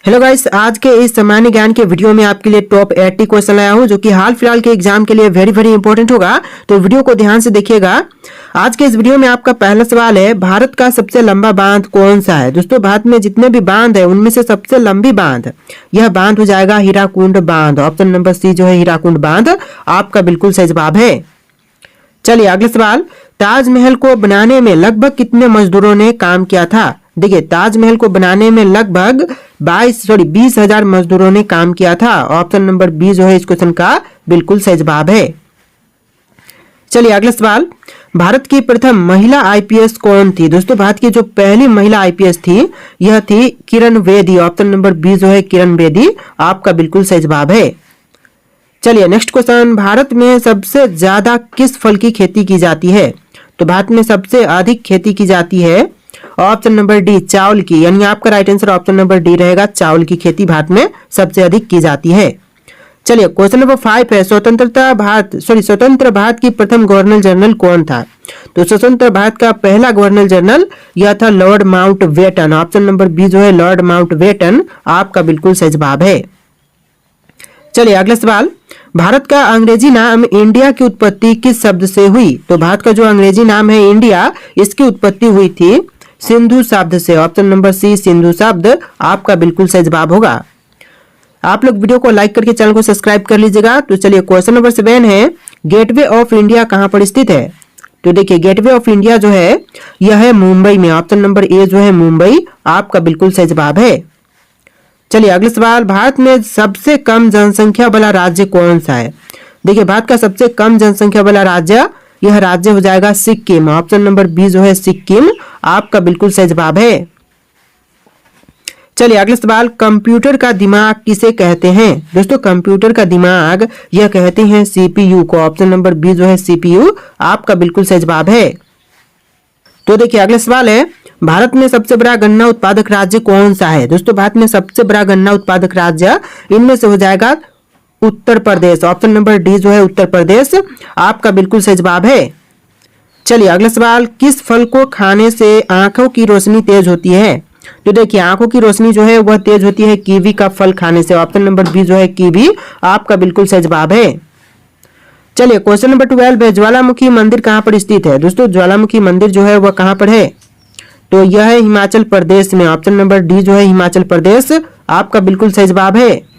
Hello guys, आज के इस सामान्य ज्ञान के वीडियो में आपके लिए टॉप 80 क्वेश्चन लाया हूं जो कि हाल फिलहाल के एग्जाम के लिए वेरी इंपॉर्टेंट होगा। तो वीडियो को ध्यान से देखिएगा। आज के इस वीडियो में आपका पहला सवाल है, भारत का सबसे लंबा बांध कौन सा है। दोस्तों, भारत में जितने भी बांध है उनमें से सबसे लंबी बांध यह बांध हो जाएगा हीराकुंड बांध। ऑप्शन नंबर सी जो है हीराकुंड बांध आपका बिल्कुल सही जवाब है। चलिए अगला सवाल, ताजमहल को बनाने में लगभग कितने मजदूरों ने काम किया था। देखिए, ताजमहल को बनाने में लगभग 20,000 मजदूरों ने काम किया था। ऑप्शन नंबर बी जो है इस क्वेश्चन का बिल्कुल सही जवाब है। चलिए अगला सवाल, भारत की प्रथम महिला आईपीएस कौन थी। दोस्तों, भारत की जो पहली महिला आईपीएस थी यह थी Kiran Bedi. Option number B जो है किरण बेदी आपका बिल्कुल सही जवाब है। चलिए नेक्स्ट क्वेश्चन, भारत में सबसे ज्यादा किस फल की खेती की जाती है। तो भारत में सबसे अधिक खेती की जाती है ऑप्शन नंबर डी चावल की, यानी आपका right answer option number D रहेगा। चावल की खेती भारत में सबसे अधिक की जाती है। चलिए क्वेश्चन नंबर 5 है, स्वतंत्र भारत की प्रथम गवर्नर जनरल कौन था। तो स्वतंत्र भारत का पहला गवर्नर जनरल यह था lord Mountbatten. Option number B जो है लॉर्ड माउंटबेटन आपका बिल्कुल सही जवाब है। चलिए अगला सवाल, भारत का अंग्रेजी नाम इंडिया की उत्पत्ति किस शब्द से हुई। तो भारत का जो अंग्रेजी नाम है इंडिया, इसकी उत्पत्ति हुई थी सिंधु शब्द से। ऑप्शन नंबर सी सिंधु शब्द आपका बिल्कुल सही जवाब होगा। आप लोग वीडियो को लाइक करके चैनल को सब्सक्राइब कर लीजिएगा। तो चलिए क्वेश्चन नंबर 7 है, गेटवे ऑफ इंडिया कहां पर स्थित है। तो देखिए, गेटवे ऑफ इंडिया जो है यह है मुंबई में। ऑप्शन नंबर ए जो है मुंबई आपका बिल्कुल सही जवाब है। चलिए अगला सवाल, भारत में सबसे कम जनसंख्या वाला राज्य कौन सा है। देखिए, भारत का सबसे कम जनसंख्या वाला राज्य यह राज्य हो जाएगा सिक्किम। ऑप्शन नंबर बी जो है सिक्किम आपका बिल्कुल सही जवाब है। चलिए अगला सवाल, कंप्यूटर का दिमाग किसे कहते हैं। दोस्तों, कंप्यूटर का दिमाग यह कहते हैं सीपीयू को। ऑप्शन नंबर बी जो है सीपीयू आपका बिल्कुल सही जवाब है। तो देखिए अगला सवाल है, भारत में सबसे बड़ा गन्ना उत्पादक राज्य कौन सा है। दोस्तों, भारत में सबसे बड़ा गन्ना उत्पादक राज्य इनमें से हो जाएगा Uttar Pradesh. Option number D जो है उत्तर प्रदेश आपका बिल्कुल सही जवाब है। चलिए अगला सवाल, किस फल को खाने से आंखों की रोशनी तेज होती है। तो देखिए, आंखों की रोशनी जो है वह तेज होती है कीवी का फल खाने से। ऑप्शन नंबर बी जो है कीवी आपका बिल्कुल सही जवाब है। चलिए क्वेश्चन नंबर 12 है, ज्वालामुखी मंदिर कहां पर स्थित है। दोस्तों, ज्वालामुखी मंदिर जो है वह कहां पर है। तो यह है हिमाचल प्रदेश में। ऑप्शन नंबर डी जो है हिमाचल प्रदेश आपका बिल्कुल सही जवाब है।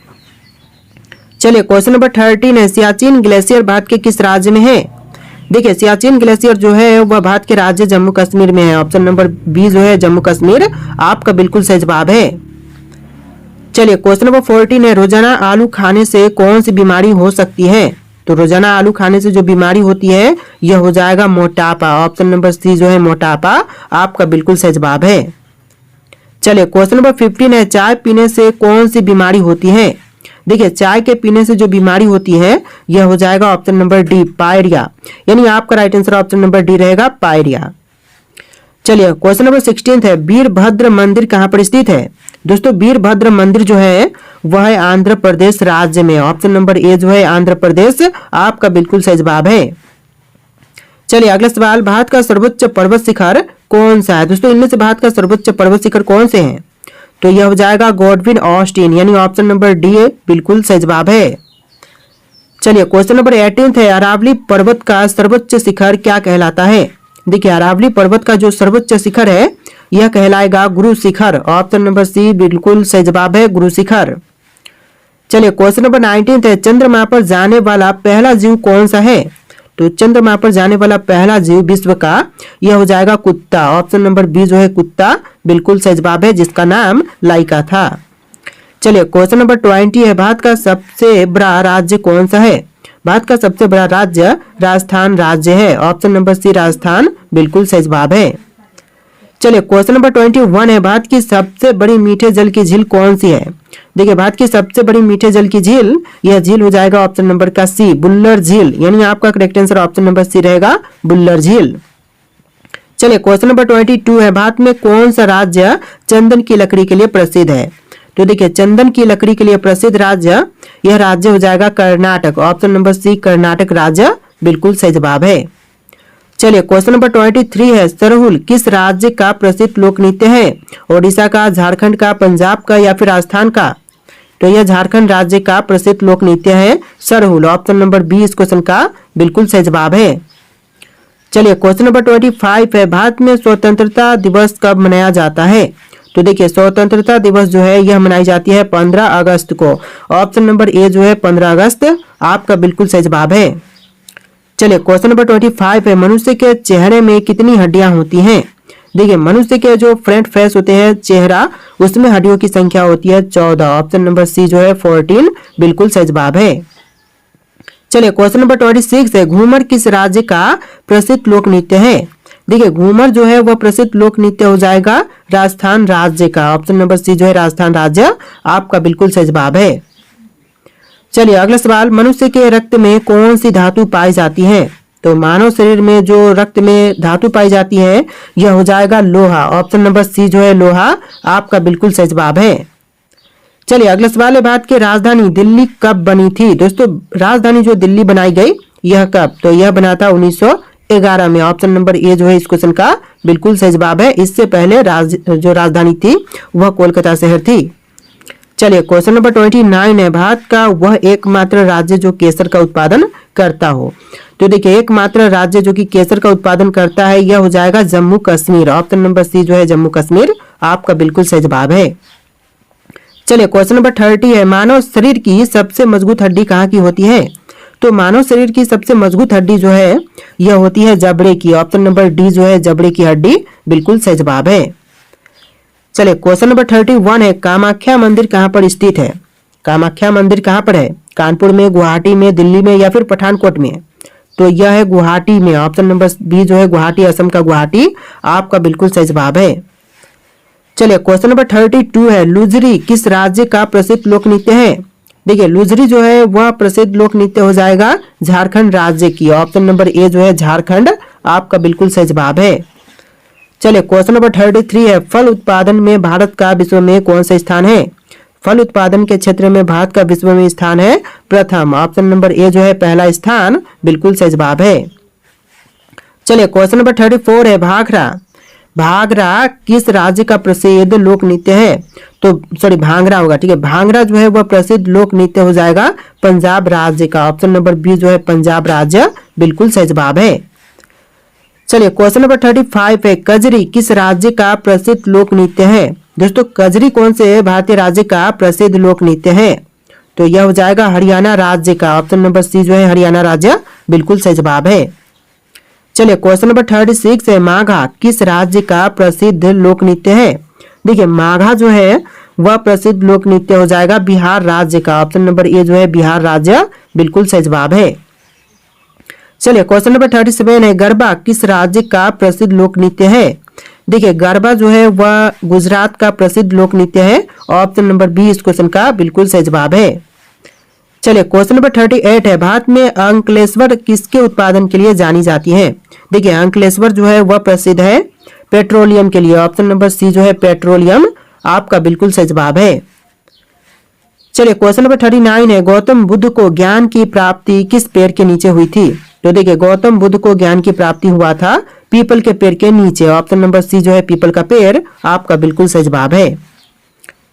चलिए क्वेश्चन नंबर 13 है, सियाचिन ग्लेशियर भारत के किस राज्य में है। देखिए, सियाचिन ग्लेशियर जो है वह भारत के राज्य जम्मू कश्मीर में है। ऑप्शन नंबर बी जो है जम्मू कश्मीर आपका बिल्कुल सही जवाब है। चलिए क्वेश्चन नंबर 14 है, रोजाना आलू खाने से कौन सी बीमारी हो सकती है। तो रोजाना आलू खाने से जो बीमारी होती है यह हो जाएगा मोटापा। ऑप्शन नंबर सी जो है मोटापा आपका बिल्कुल सही जवाब है। चलिए क्वेश्चन नंबर 15 है, चाय पीने से कौन सी बीमारी होती है। देखिए, चाय के पीने से जो बीमारी होती है यह हो जाएगा ऑप्शन नंबर डी पायरिया, यानी आपका right answer option number D रहेगा पायरिया। चलिए क्वेश्चन नंबर 16 है, वीरभद्र मंदिर कहां पर स्थित है। दोस्तों, वीरभद्र मंदिर जो है वह है आंध्र प्रदेश राज्य में। ऑप्शन नंबर ए जो है आंध्र प्रदेश आपका बिल्कुल सही जवाब है। चलिए अगला सवाल, भारत का सर्वोच्च पर्वत शिखर कौन सा है। दोस्तों, इनमें से भारत का सर्वोच्च पर्वत शिखर कौन से हैं। तो यह हो जाएगा गॉडविन ऑस्टिन, यानी ऑप्शन नंबर डी बिल्कुल सही जवाब है। चलिए क्वेश्चन नंबर 18 है, अरावली पर्वत का सर्वोच्च शिखर क्या कहलाता है। देखिए, अरावली पर्वत का जो सर्वोच्च शिखर है यह कहलाएगा गुरु शिखर। ऑप्शन नंबर सी बिल्कुल सही जवाब है गुरु शिखर। चलिए क्वेश्चन नंबर 19 है, चंद्रमा पर जाने वाला पहला जीव कौन सा है। तो चंद्रमा पर जाने वाला पहला जीव विश्व का यह हो जाएगा कुत्ता। ऑप्शन नंबर बी जो है कुत्ता बिल्कुल सही जवाब है, जिसका नाम लाइका था। चलिए क्वेश्चन नंबर 20 है, भारत का सबसे बड़ा राज्य कौन सा है। भारत का सबसे बड़ा राज्य राजस्थान राज्य है। ऑप्शन नंबर सी राजस्थान बिल्कुल सही जवाब है। चलिए क्वेश्चन नंबर 21 है, भारत की सबसे बड़ी मीठे जल की झील कौन सी है। देखिए, भारत की सबसे बड़ी मीठे जल की झील यह झील हो जाएगा ऑप्शन नंबर का सी बुल्लर झील, यानी आपका correct answer option number C रहेगा बुल्लर झील। चलिए क्वेश्चन नंबर 22 है, भारत में कौन सा राज्य चंदन की लकड़ी के लिए प्रसिद्ध है। तो देखिए, चंदन की लकड़ी के लिए प्रसिद्ध राज्य यह राज्य हो जाएगा Karnataka. Option number C Karnataka राज्य बिल्कुल सही जवाब है। चलिए क्वेश्चन नंबर 23 है, सरहुल किस राज्य का प्रसिद्ध लोक नृत्य है? ओडिशा का, झारखंड का, पंजाब का या फिर राजस्थान का? तो यह झारखंड राज्य का प्रसिद्ध लोक नृत्य है सरहुल। ऑप्शन नंबर बी इस क्वेश्चन का बिल्कुल सही जवाब है। चलिए क्वेश्चन नंबर 25 है, भारत में स्वतंत्रता दिवस कब मनाया जाता है? तो देखिए स्वतंत्रता दिवस जो है यह मनाई जाती है 15 अगस्त को। ऑप्शन नंबर ए जो है 15 अगस्त आपका बिल्कुल सही जवाब है। चलिए क्वेश्चन नंबर 25 है, मनुष्य के चेहरे में कितनी हड्डियां होती हैं? देखिए मनुष्य के जो फ्रंट फेस होते हैं चेहरा, उसमें हड्डियों की संख्या होती है 14। ऑप्शन नंबर सी जो है 14 बिल्कुल सही जवाब है। चलिए क्वेश्चन नंबर 26 है, घूमर किस राज्य का प्रसिद्ध लोक नृत्य है? देखिए घूमर जो है वह प्रसिद्ध लोक नृत्य हो जाएगा राजस्थान राज्य का। ऑप्शन नंबर सी जो है राजस्थान राज्य आपका बिल्कुल सही जवाब है। चलिए अगला सवाल, मनुष्य के रक्त में कौन सी धातु पाई जाती है? तो मानव शरीर में जो रक्त में धातु पाई जाती है यह हो जाएगा लोहा। ऑप्शन नंबर सी जो है लोहा आपका बिल्कुल सही जवाब है। चलिए अगला सवाल है, भारत की राजधानी दिल्ली कब बनी थी? दोस्तों राजधानी जो दिल्ली बनाई गई यह कब? तो यह बना था 1911 में। ऑप्शन नंबर ए जो है इस क्वेश्चन का बिल्कुल सही जवाब है। इससे पहले जो राजधानी थी वह कोलकाता शहर थी। चलिए क्वेश्चन नंबर 29 है, भारत का वह एकमात्र राज्य जो केसर का उत्पादन करता हो? तो देखिए एकमात्र राज्य जो कि केसर का उत्पादन करता है यह हो जाएगा Jammu Kashmir. Option number C जो है जम्मू कश्मीर आपका बिल्कुल सही जवाब है। चलिए क्वेश्चन नंबर 30 है, मानव शरीर की सबसे मजबूत हड्डी कहाँ की होती है? तो मानव शरीर की सबसे मजबूत हड्डी जो है यह होती है जबड़े की। ऑप्शन नंबर डी जो है जबड़े की हड्डी बिल्कुल सही जवाब है। चलिए क्वेश्चन नंबर 31 है, कामाख्या मंदिर कहाँ पर स्थित है? कामाख्या मंदिर कहाँ पर है? कानपुर में, गुवाहाटी में, दिल्ली में या फिर पठानकोट में? तो यह है गुवाहाटी में। ऑप्शन नंबर बी जो है गुवाहाटी, असम का गुवाहाटी आपका बिल्कुल सही जवाब है। चलिए क्वेश्चन नंबर 32 है, लुजरी किस राज्य का प्रसिद्ध लोक नृत्य है? देखिए लुजरी जो है वह प्रसिद्ध लोक नृत्य हो जाएगा झारखंड राज्य की। ऑप्शन नंबर ए जो है झारखंड आपका बिल्कुल सही जवाब है। चलिए क्वेश्चन नंबर 33 है, फल उत्पादन में भारत का विश्व में कौन सा स्थान है? फल उत्पादन के क्षेत्र में भारत का विश्व में स्थान है प्रथम। ऑप्शन नंबर ए जो है पहला स्थान बिल्कुल सही जवाब है। चलिए क्वेश्चन नंबर 34 है, भांगड़ा भांगड़ा किस राज्य का प्रसिद्ध लोक नृत्य है? तो सॉरी भांगड़ा होगा, ठीक है। भांगड़ा जो है वह प्रसिद्ध लोक नृत्य हो जाएगा पंजाब राज्य का। ऑप्शन नंबर बी जो है पंजाब राज्य बिल्कुल सही जवाब है। चलिए क्वेश्चन नंबर 35 है, कजरी किस राज्य का प्रसिद्ध लोक नृत्य है? दोस्तों कजरी कौन से भारतीय राज्य का प्रसिद्ध लोक नृत्य है? तो यह हो जाएगा हरियाणा राज्य का। ऑप्शन नंबर सी जो है हरियाणा राज्य बिल्कुल सही जवाब है। चलिए क्वेश्चन नंबर 36 है, माघा किस राज्य का प्रसिद्ध लोक नृत्य है? देखिए माघा जो है वह प्रसिद्ध लोक नृत्य हो जाएगा बिहार राज्य का। ऑप्शन नंबर ए जो है बिहार राज्य बिल्कुल सही जवाब है। चलिए क्वेश्चन नंबर 37 है, गरबा किस राज्य का प्रसिद्ध लोक नृत्य है? देखिए गरबा जो है वह गुजरात का प्रसिद्ध लोक नृत्य है। ऑप्शन नंबर बी इस क्वेश्चन का बिल्कुल सही जवाब है। चलिए क्वेश्चन नंबर 38 है, भारत में अंकलेश्वर किसके उत्पादन के लिए जानी जाती है? देखिए अंकलेश्वर जो है वह प्रसिद्ध है पेट्रोलियम के लिए। ऑप्शन नंबर सी जो है पेट्रोलियम आपका बिल्कुल सही जवाब है। चलिए क्वेश्चन नंबर 39 है, गौतम बुद्ध को ज्ञान की प्राप्ति किस पेड़ के नीचे हुई थी? तो देखिए गौतम बुद्ध को ज्ञान की प्राप्ति हुआ था पीपल के पेड़ के नीचे। ऑप्शन नंबर सी जो है पीपल का पेड़ आपका बिल्कुल सही जवाब है।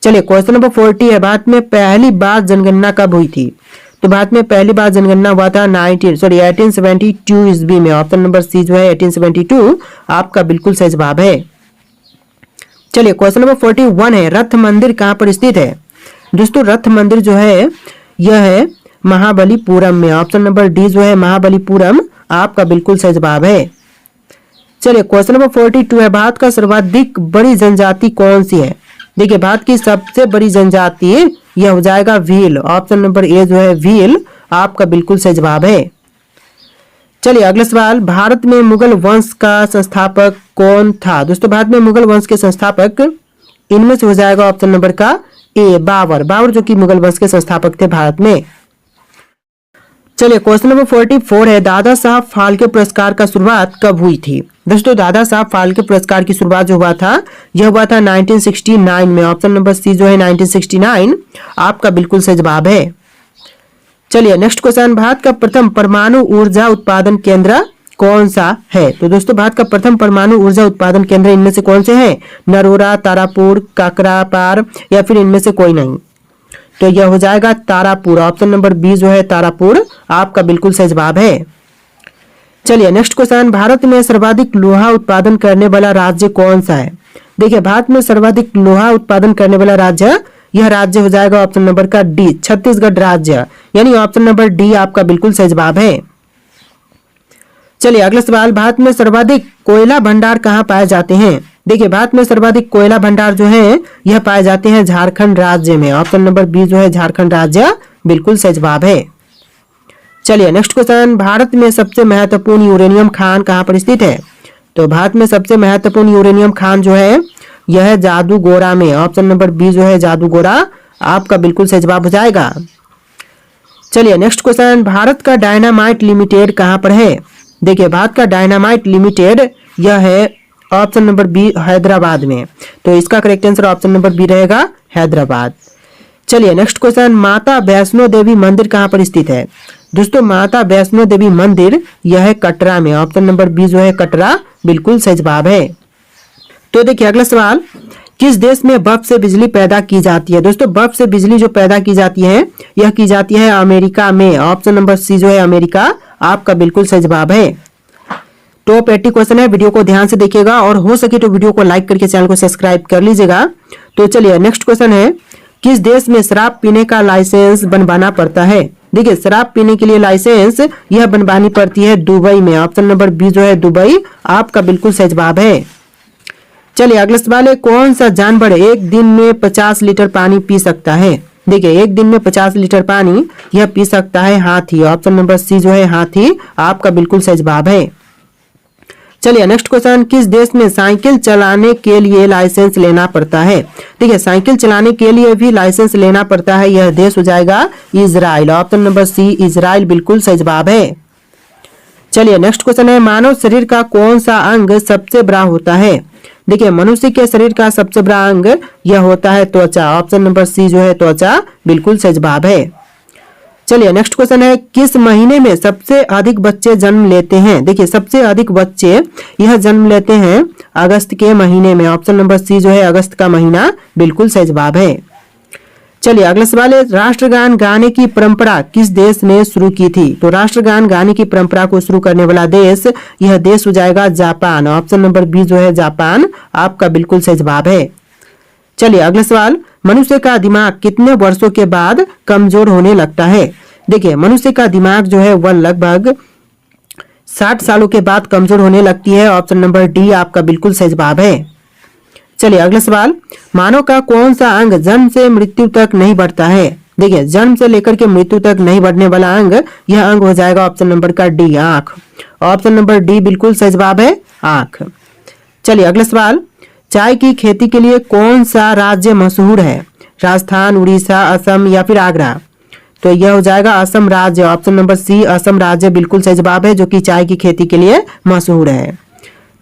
चलिए क्वेश्चन नंबर 40 है, भारत में पहली बार जनगणना कब हुई थी? तो भारत में पहली बार जनगणना हुआ था 1872 ईस्वी में। ऑप्शन नंबर सी जो है 1872 आपका बिल्कुल सही जवाब है। चलिए क्वेश्चन नंबर 41 है, रथ मंदिर कहाँ पर स्थित है? दोस्तों रथ मंदिर जो है यह है महाबलीपुरम में। ऑप्शन नंबर डी जो है महाबलीपुरम आपका बिल्कुल सही जवाब है। चलिए क्वेश्चन नंबर 42 है, भारत का सर्वाधिक बड़ी जनजाति कौन सी है? देखिए भारत की सबसे बड़ी जनजाति यह हो जाएगा भील। ऑप्शन नंबर ए जो है भील आपका बिल्कुल सही जवाब है। चलिए अगला सवाल, भारत में मुगल वंश का संस्थापक कौन था? दोस्तों भारत में मुगल वंश के संस्थापक इनमें से हो जाएगा ऑप्शन नंबर का ए बाबर। बाबर जो कि मुगल वंश के संस्थापक थे भारत में। चलिए क्वेश्चन नंबर 44 है, दादा साहब फाल्के पुरस्कार का शुरुआत कब हुई थी? दोस्तों दादा साहब फाल्के पुरस्कार की शुरुआत जो हुआ था यह हुआ था 1969 में। ऑप्शन नंबर सी जो है 1969 आपका बिल्कुल सही जवाब है। चलिए नेक्स्ट क्वेश्चन, भारत का प्रथम परमाणु ऊर्जा उत्पादन केंद्र कौन सा है? तो दोस्तों भारत का प्रथम परमाणु ऊर्जा उत्पादन केंद्र इनमें से कौन से हैं? नरोरा, तारापुर, काकरापार या फिर इनमें से कोई नहीं? तो यह हो जाएगा तारापुर। ऑप्शन नंबर बी जो है तारापुर आपका बिल्कुल सही जवाब है। चलिए नेक्स्ट क्वेश्चन, भारत में सर्वाधिक लोहा उत्पादन करने वाला राज्य कौन सा है? देखिए भारत में सर्वाधिक लोहा उत्पादन करने वाला राज्य, यह राज्य हो जाएगा ऑप्शन नंबर का डी, छत्तीसगढ़ राज्य, यानी ऑप्शन नंबर डी आपका बिल्कुल सही जवाब है। चलिए अगला सवाल, भारत में सर्वाधिक कोयला भंडार कहाँ पाए जाते हैं? देखिए भारत में सर्वाधिक कोयला भंडार जो है यह पाए जाते हैं झारखंड राज्य में। ऑप्शन नंबर बी जो है झारखंड राज्य बिल्कुल सही जवाब है। चलिए नेक्स्ट क्वेश्चन, भारत में सबसे महत्वपूर्ण यूरेनियम खान कहाँ पर स्थित है? तो भारत में सबसे महत्वपूर्ण यूरेनियम खान जो है यह जादूगोरा में। ऑप्शन नंबर बी जो है जादूगोरा आपका बिल्कुल सही जवाब हो जाएगा। चलिए नेक्स्ट क्वेश्चन, भारत का डायनामाइट लिमिटेड कहाँ पर है? देखिए भारत का डायनामाइट लिमिटेड यह है ऑप्शन नंबर बी हैदराबाद में। तो इसका correct answer option number B रहेगा हैदराबाद। चलिए नेक्स्ट क्वेश्चन, माता वैष्णो देवी मंदिर कहाँ पर स्थित है? दोस्तों माता वैष्णो देवी मंदिर यह है कटरा में। ऑप्शन नंबर बी जो है कटरा बिल्कुल सही जवाब है। तो देखिए अगला सवाल, किस देश में बर्फ से बिजली पैदा की जाती है? दोस्तों बर्फ से बिजली जो पैदा की जाती है यह की जाती है अमेरिका में। ऑप्शन नंबर सी जो है अमेरिका आपका बिल्कुल सही जवाब है। टॉप 80 क्वेश्चन है, वीडियो को ध्यान से देखिएगा और हो सके तो वीडियो को लाइक करके चैनल को सब्सक्राइब कर लीजिएगा। तो चलिए नेक्स्ट क्वेश्चन है, किस देश में शराब पीने का लाइसेंस बनवाना पड़ता है? देखिए शराब पीने के लिए लाइसेंस यह बनवानी पड़ती है दुबई में। ऑप्शन नंबर बी जो है दुबई आपका बिल्कुल सही जवाब है। चलिए अगला सवाल है, कौन सा जानवर एक दिन में 50 लीटर पानी पी सकता है? देखिए एक दिन में 50 लीटर पानी यह पी सकता है हाथी। ऑप्शन नंबर सी जो है हाथी आपका बिल्कुल सही जवाब है। चलिए नेक्स्ट क्वेश्चन, किस देश में साइकिल चलाने के लिए लाइसेंस लेना पड़ता है? देखिए साइकिल चलाने के लिए भी लाइसेंस लेना पड़ता है, यह देश हो जाएगा Israel. Option number C Israel बिल्कुल सही जवाब है। चलिए नेक्स्ट क्वेश्चन है, मानव शरीर का कौन सा अंग सबसे बड़ा होता है? देखिए मनुष्य के शरीर का सबसे बड़ा अंग यह होता है त्वचा। ऑप्शन नंबर सी जो है त्वचा बिल्कुल सही जवाब है। चलिए नेक्स्ट क्वेश्चन है, किस महीने में सबसे अधिक बच्चे जन्म लेते हैं? देखिए सबसे अधिक बच्चे यह जन्म लेते हैं अगस्त के महीने में। ऑप्शन नंबर सी जो है अगस्त का महीना बिल्कुल सही जवाब है। चलिए अगला सवाल है, राष्ट्रगान गाने की परंपरा किस देश ने शुरू की थी? तो राष्ट्रगान गाने की परंपरा को शुरू करने वाला देश यह देश हो जाएगा जापान। ऑप्शन नंबर बी जो है जापान आपका बिल्कुल सही जवाब है। चलिए अगला सवाल, मनुष्य का दिमाग कितने वर्षों के बाद कमजोर होने लगता है? देखिए मनुष्य का दिमाग जो है वह लगभग 60 सालों के बाद कमजोर होने लगती है। ऑप्शन नंबर डी आपका बिल्कुल सही जवाब है। चलिए अगला सवाल, मानव का कौन सा अंग जन्म से मृत्यु तक नहीं बढ़ता है? देखिए जन्म से लेकर के मृत्यु तक नहीं बढ़ने वाला अंग यह अंग हो जाएगा ऑप्शन नंबर का डी आंख। ऑप्शन नंबर डी बिल्कुल सही जवाब है आंख। चलिए अगला सवाल, चाय की खेती के लिए कौन सा राज्य मशहूर है? राजस्थान, उड़ीसा, असम या फिर आगरा? तो यह हो जाएगा असम राज्य। ऑप्शन नंबर सी असम राज्य बिल्कुल सही जवाब है, जो कि चाय की खेती के लिए मशहूर है।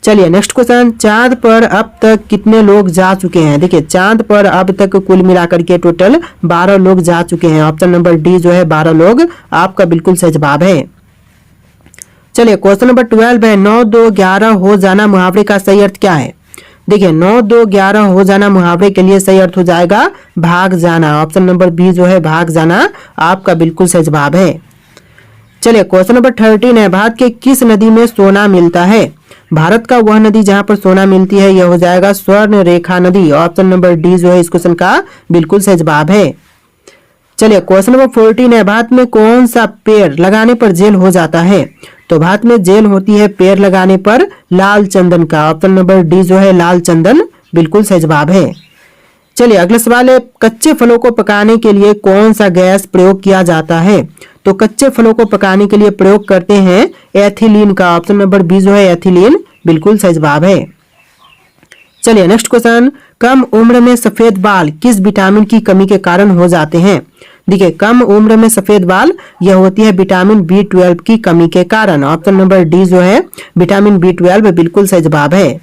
चलिए नेक्स्ट क्वेश्चन, चांद पर अब तक कितने लोग जा चुके हैं? देखिए चांद पर अब तक कुल मिलाकर के टोटल 12 लोग जा चुके हैं। ऑप्शन नंबर डी जो है 12 लोग आपका बिल्कुल सही जवाब है। चलिए क्वेश्चन नंबर 12 है, 9 2 11 हो जाना मुहावरे का सही अर्थ क्या है? देखिए 9 2 11 हो जाना मुहावरे के लिए सही अर्थ हो जाएगा भाग जाना। ऑप्शन नंबर बी जो है भाग जाना आपका बिल्कुल सही जवाब है। चलिए क्वेश्चन नंबर 13 है, भारत के किस नदी में सोना मिलता है? भारत का वह नदी जहां पर सोना मिलती है यह हो जाएगा स्वर्ण रेखा नदी। ऑप्शन नंबर डी जो है इस क्वेश्चन का बिल्कुल सही जवाब है। चलिए क्वेश्चन नंबर 14 है, भारत में कौन सा पेड़ लगाने पर जेल हो जाता है? तो भारत में जेल होती है पेड़ लगाने पर लाल चंदन का। ऑप्शन नंबर डी जो है लाल चंदन बिल्कुल सही जवाब है। चलिए अगला सवाल है, कच्चे फलों को पकाने के लिए कौन सा गैस प्रयोग किया जाता है? तो कच्चे फलों को पकाने के लिए प्रयोग करते हैं एथिलीन का। ऑप्शन नंबर बी जो है एथिलीन बिल्कुल सही जवाब है। चलिए नेक्स्ट क्वेश्चन, कम उम्र में सफेद बाल किस विटामिन की कमी के कारण हो जाते हैं? देखिए कम उम्र में सफेद बाल यह होती है विटामिन B12 की कमी के कारण। ऑप्शन नंबर डी जो है विटामिन B12 बिल्कुल सही जवाब है।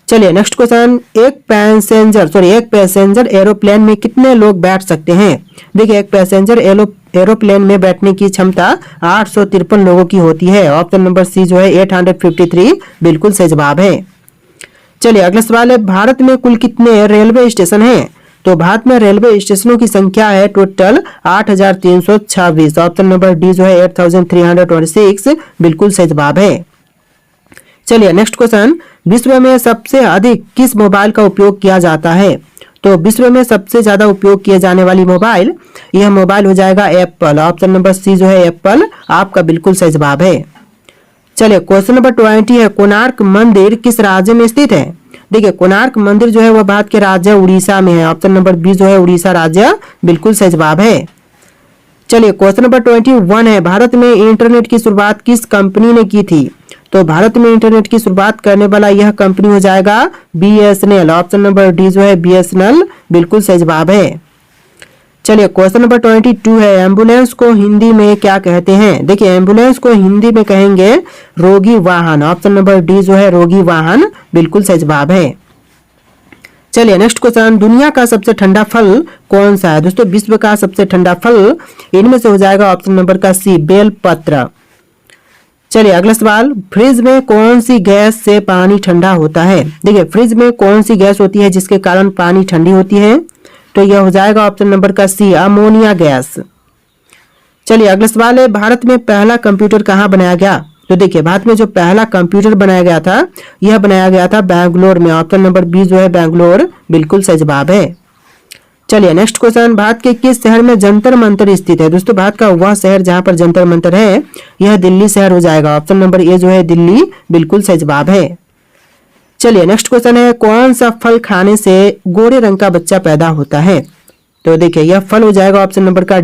चलिए नेक्स्ट क्वेश्चन, एक पैसेंजर एरोप्लेन में कितने लोग बैठ सकते हैं? देखिए एक पैसेंजर एरोप्लेन में बैठने की क्षमता 853 लोगों की होती है। ऑप्शन नंबर सी जो है 853 बिल्कुल सही जवाब है। चलिए अगला सवाल है, भारत में कुल कितने रेलवे स्टेशन हैं? तो भारत में रेलवे स्टेशनों की संख्या है टोटल 8326। ऑप्शन नंबर डी जो है 8326 बिल्कुल सही जवाब है। चलिए नेक्स्ट क्वेश्चन, विश्व में सबसे अधिक किस मोबाइल का उपयोग किया जाता है? तो विश्व में सबसे ज्यादा उपयोग किए जाने वाली मोबाइल, यह मोबाइल हो जाएगा एप्पल। ऑप्शन नंबर सी जो है एप्पल आपका बिल्कुल सही जवाब है। चलिए क्वेश्चन नंबर 20 है, कोणार्क मंदिर किस राज्य में स्थित है? देखिए कोणार्क मंदिर जो है वह भारत के राज्य उड़ीसा में है। ऑप्शन नंबर बी जो है उड़ीसा राज्य बिल्कुल सही जवाब है। चलिए क्वेश्चन नंबर 21 है, भारत में इंटरनेट की शुरुआत किस कंपनी ने की थी? तो भारत में इंटरनेट की शुरुआत करने वाला यह कंपनी हो जाएगा BSNL। ऑप्शन नंबर डी जो है BSNL बिल्कुल सही जवाब है। चलिए क्वेश्चन नंबर 22 है, एम्बुलेंस को हिंदी में क्या कहते हैं? देखिए एम्बुलेंस को हिंदी में कहेंगे रोगी वाहन। ऑप्शन नंबर डी जो है रोगी वाहन बिल्कुल सही जवाब है। चलिए नेक्स्ट क्वेश्चन, दुनिया का सबसे ठंडा फल कौन सा है? दोस्तों विश्व का सबसे ठंडा फल इनमें से हो जाएगा ऑप्शन नंबर का सी बेलपत्र। चलिए अगला सवाल, फ्रिज में कौन सी गैस से पानी ठंडा होता है? देखिए फ्रिज में कौन सी गैस होती है जिसके कारण पानी ठंडी होती है? तो यह हो जाएगा ऑप्शन नंबर का सी अमोनिया गैस। चलिए अगला सवाल है, भारत में पहला कंप्यूटर कहाँ बनाया गया? तो देखिए भारत में जो पहला कंप्यूटर बनाया गया था यह बनाया गया था बैंगलोर में। ऑप्शन नंबर बी जो है बैंगलोर बिल्कुल सही जवाब है। चलिए नेक्स्ट क्वेश्चन, भारत के किस शहर में जंतर मंतर स्थित है? दोस्तों भारत का वह शहर जहां पर जंतर मंतर है यह दिल्ली शहर हो जाएगा। ऑप्शन नंबर ए जो है दिल्ली बिल्कुल सही जवाब है। चलिए नेक्स्ट क्वेश्चन है, कौन सा फल खाने से गोरे रंग का बच्चा पैदा होता है? तो देखिए यह फल हो जाएगा ऑप्शन नंबर का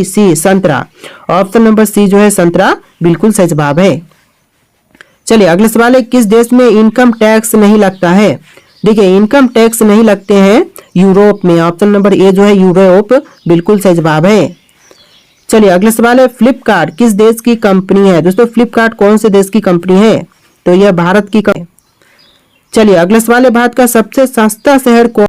सी संतरा। ऑप्शन नंबर सी जो है संतरा बिल्कुल सही जवाब है। चलिए अगला सवाल है, किस देश में इनकम टैक्स नहीं लगता है? देखिए इनकम टैक्स नहीं लगते हैं यूरोप में। ऑप्शन नंबर ए जो है यूरोप बिल्कुल सही जवाब है। चलिए अगला सवाल है, फ्लिपकार्ट किस देश की कंपनी है? दोस्तों फ्लिपकार्ट कौन से देश की कंपनी है? तो यह भारत की। चलिए अगला सवाल है, भारत का सबसे सस्ता शहर कौन